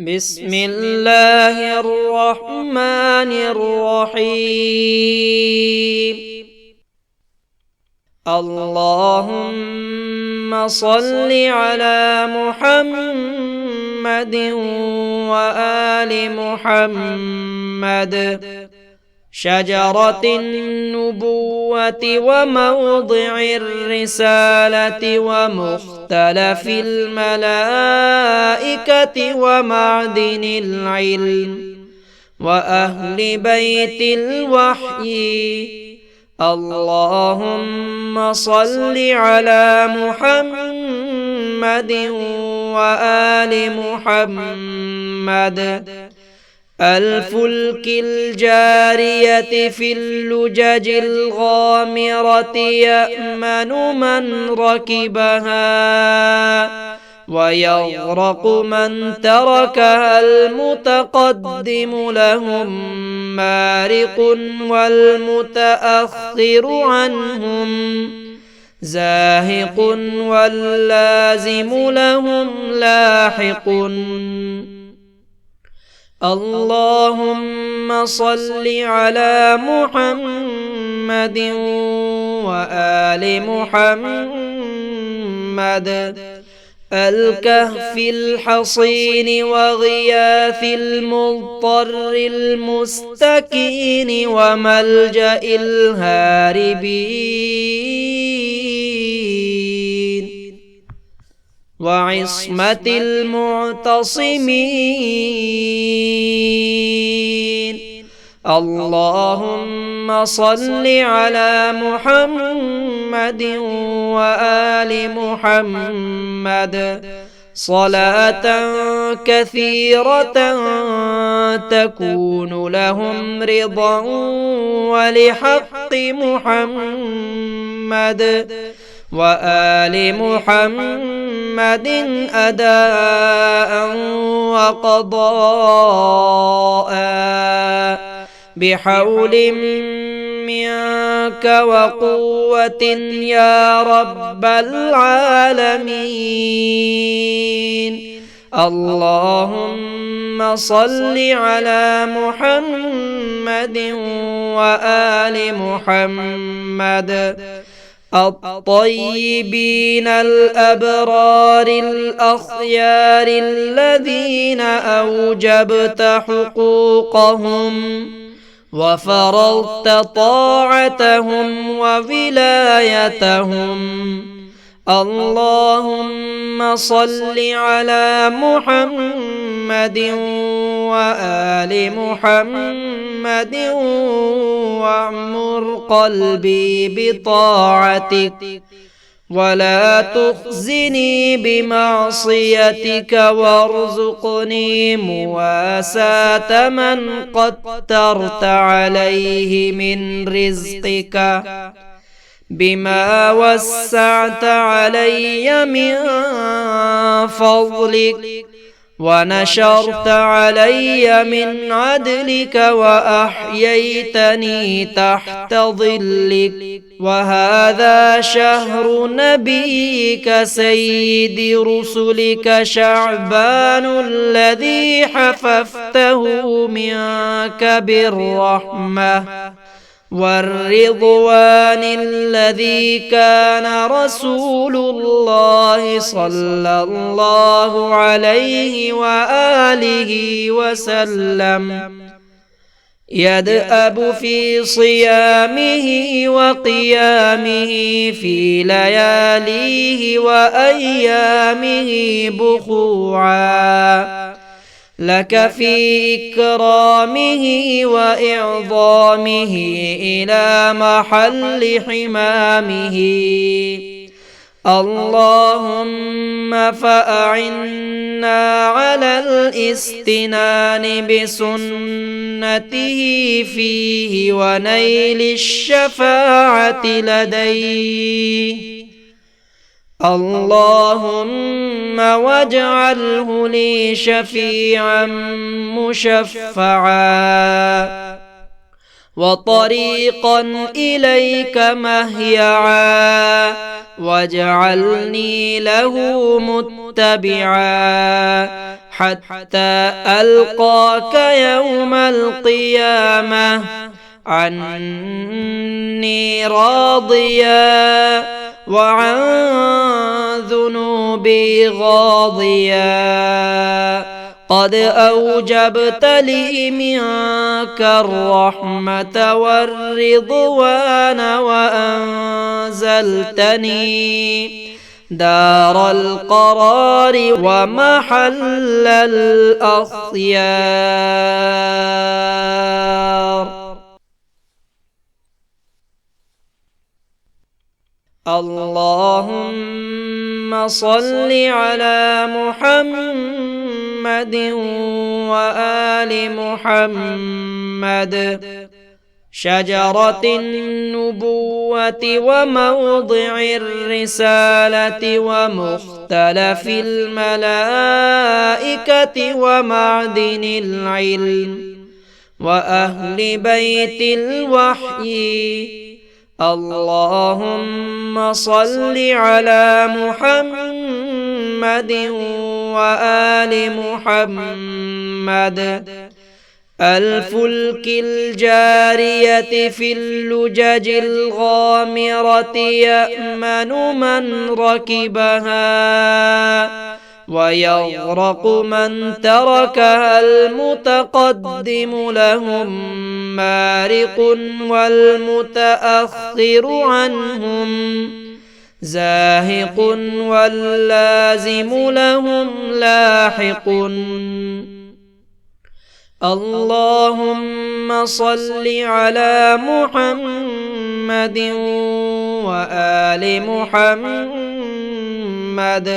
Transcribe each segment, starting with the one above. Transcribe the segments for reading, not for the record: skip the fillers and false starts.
بسم الله الرحمن الرحيم. اللهم صل على محمد وآل محمد. شجرة النبوة وموضع الرسالة ومختلف الملائكة ومعدن العلم وأهل بيت الوحي. اللهم صل على محمد وآل محمد. الفلك الجارية في اللجج الغامرة يأمن من ركبها ويغرق من تركها. المتقدم لهم مارق والمتأخر عنهم زاهق واللازم لهم لاحق. اللهم صل على محمد وآل محمد. الكهف الحصين وغياث المضطر المستكين وملجأ الهاربين وعصمة المعتصمين. اللهم صل على محمد وآل محمد صلاة كثيرة تكون لهم رضا ولحق محمد وآل محمد أداء وقضاء بحول منك وقوة يا رب العالمين. اللهم صل على محمد وآل محمد الطيبين الأبرار الأخيار الذين أوجبت حقوقهم وفرضت طاعتهم وولايتهم. اللهم صل على محمد وآل محمد واعمر قلبي بطاعتك ولا تخزني بمعصيتك وارزقني مواساة من قدرت عليه من رزقك بما وسعت علي من فضلك ونشرت علي من عدلك وأحييتني تحت ظلك. وهذا شهر نبيك سيد رسلك شعبان الذي حففته منك بالرحمة والرضوان الذي كان رسول الله صلى الله عليه وآله وسلم يدأب في صيامه وقيامه في لياليه وأيامه بخوعا لك في إكرامه وإعظامه إلى محل حمامه. اللهم فأعنا على الاستنان بسنته فيه ونيل الشفاعة لديه. اللهم واجعله لي شفيعا مشفعا وطريقا إليك مهيعا واجعلني له متبعا حتى ألقاك يوم القيامة عني راضيا وعن ذنوبي غاضيا. قد أوجبت لي منك الرحمة والرضوان وأنزلتني دار القرار ومحل الأخيار. اللهم صل على محمد وآل محمد. شجرة النبوة وموضع الرسالة ومختلف الملائكة ومعدن العلم وأهل بيت الوحي. اللهم صل على محمد وآل محمد. الفلك الجارية في اللجج الغامرة يأمن من ركبها ويغرق من تركها. المتقدم لهم مارق والمتأخر عنهم زاهق واللازم لهم لاحق. اللهم صل على محمد وآل محمد.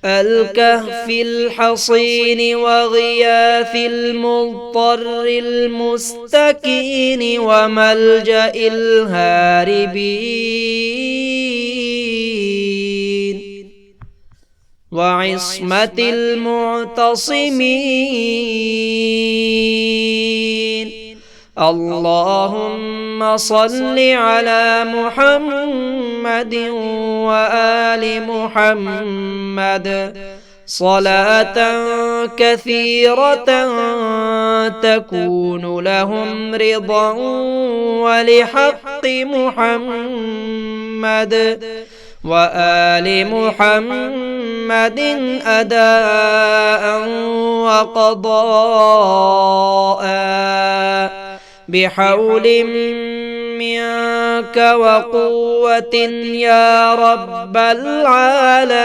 الكهف الحصين وغياث المضطر المستكين وملجأ الهاربين وعصمة المعتصمين. اللهم صل على محمد وآل محمد صلاة كثيرة تكون لهم رضا ولحق محمد وآل محمد أداء وقضاء بحول منك وقوة يا رب العالمين.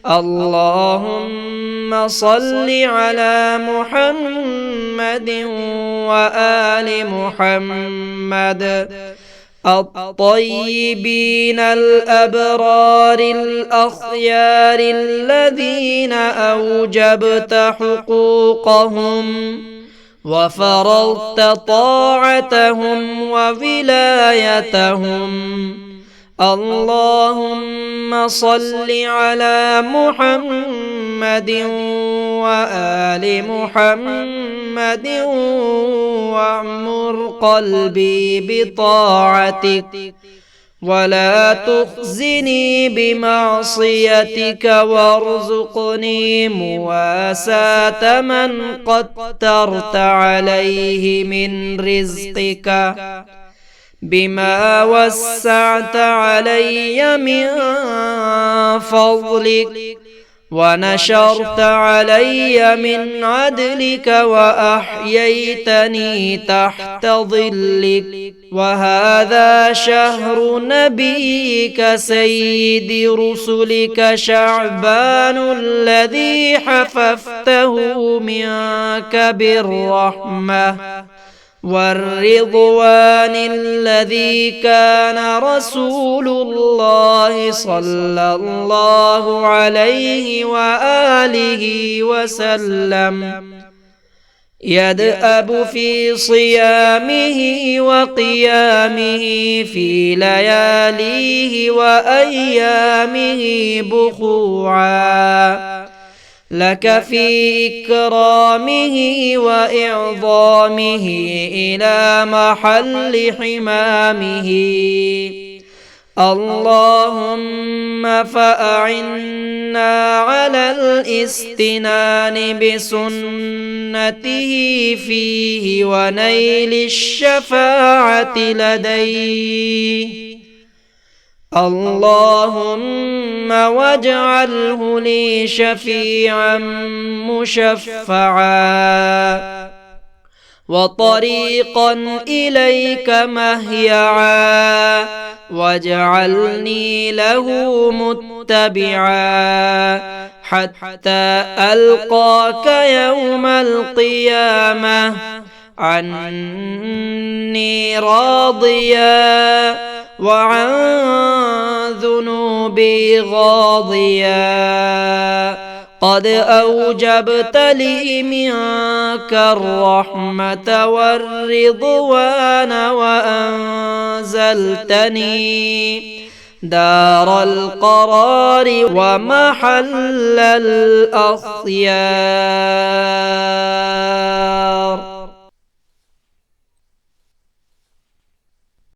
اللهم صل على محمد وآل محمد الطيبين الأبرار الأخيار الذين أوجبت حقوقهم وفرضت طاعتهم وولايتهم. اللهم صل على محمد وآل محمد واعمر قلبي بطاعتك ولا تخزني بمعصيتك وارزقني مواساة من قدرت عليه من رزقك بما وسعت علي من فضلك ونشرت علي من عدلك وأحييتني تحت ظلك. وهذا شهر نبيك سيد رسلك شعبان الذي حففته منك بالرحمة والرضوان الذي كان رسول الله صلى الله عليه وآله وسلم يدأب في صيامه وقيامه في لياليه وأيامه بخوعا لك في إكرامه وإعظامه إلى محل حمامه. اللهم فأعنا على الاستنان بسنته فيه ونيل الشفاعة لديه. اللهم واجعله لي شفيعا مشفعا وطريقا إليك مهيعا واجعلني له متبعا حتى ألقاك يوم القيامة عني راضيا وعن ذنوبي غاضيا. قد أوجبت لي منك الرحمة والرضوان وأنزلتني دار القرار ومحل الأخيار.